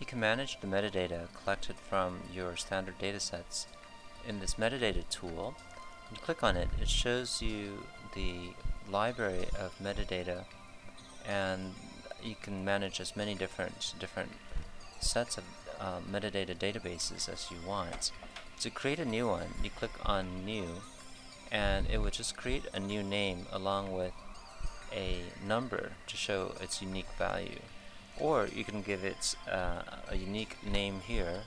You can manage the metadata collected from your standard datasets in this metadata tool. When you click on it, it shows you the library of metadata, and you can manage as many different sets of metadata databases as you want. To create a new one, you click on New, and it will just create a new name along with a number to show its unique value. Or you can give it a unique name here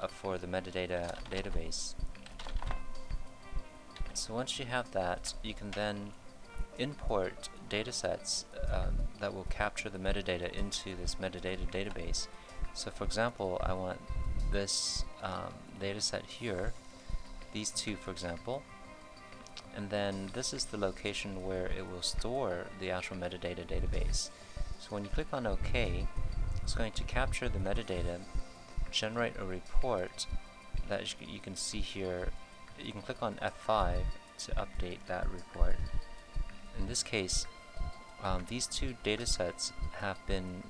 for the metadata database. So once you have that, you can then import datasets that will capture the metadata into this metadata database. So for example, I want this dataset here, these two for example, and then this is the location where it will store the actual metadata database. So when you click on OK, it's going to capture the metadata, generate a report that you can see here. You can click on F5 to update that report. In this case, these two datasets have been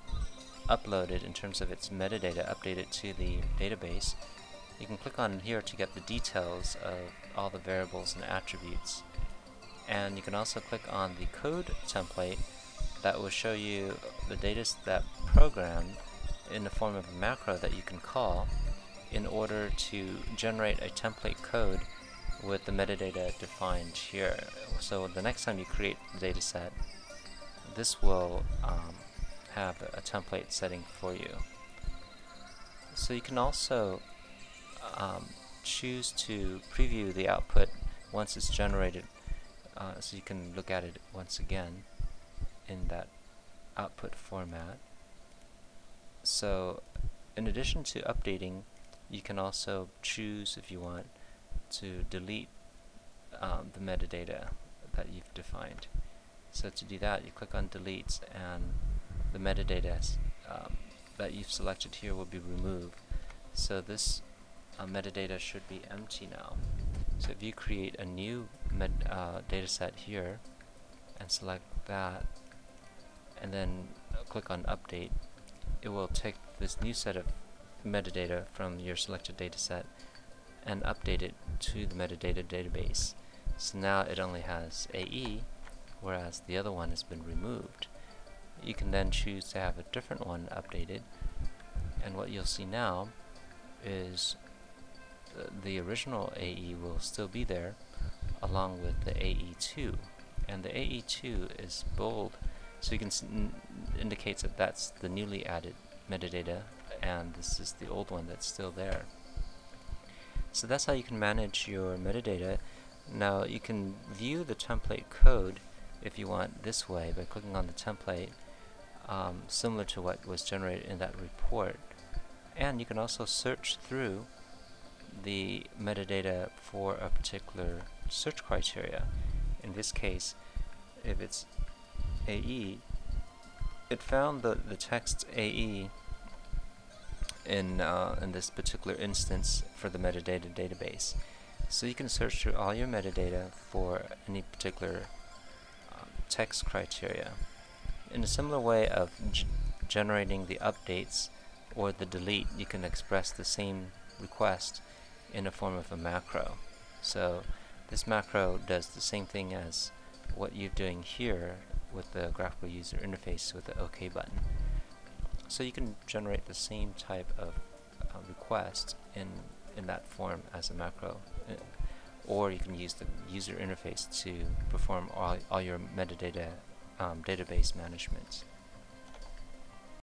uploaded in terms of its metadata, updated to the database. You can click on here to get the details of all the variables and attributes. And you can also click on the code template that will show you the that program in the form of a macro that you can call in order to generate a template code with the metadata defined here. So the next time you create the dataset, this will have a template setting for you. So you can also choose to preview the output once it's generated, so you can look at it once again in that output format. So in addition to updating, you can also choose, if you want, to delete the metadata that you've defined. So to do that, you click on delete, and the metadata that you've selected here will be removed. So this metadata should be empty now. So if you create a new dataset here and select that, and then click on update, it will take this new set of metadata from your selected dataset and update it to the metadata database. So now it only has AE, whereas the other one has been removed. You can then choose to have a different one updated, and what you'll see now is the original AE will still be there along with the AE2, and the AE2 is bold, so you can indicates that that's the newly added metadata, and this is the old one that's still there. So that's how you can manage your metadata. Now you can view the template code if you want this way by clicking on the template, similar to what was generated in that report. And you can also search through the metadata for a particular search criteria. In this case, if it's AE, it found the text AE in this particular instance for the metadata database. So you can search through all your metadata for any particular text criteria. In a similar way of generating the updates or the delete, you can express the same request in a form of a macro. So this macro does the same thing as what you're doing here with the graphical user interface with the OK button. So you can generate the same type of request in that form as a macro, or you can use the user interface to perform all your metadata database management.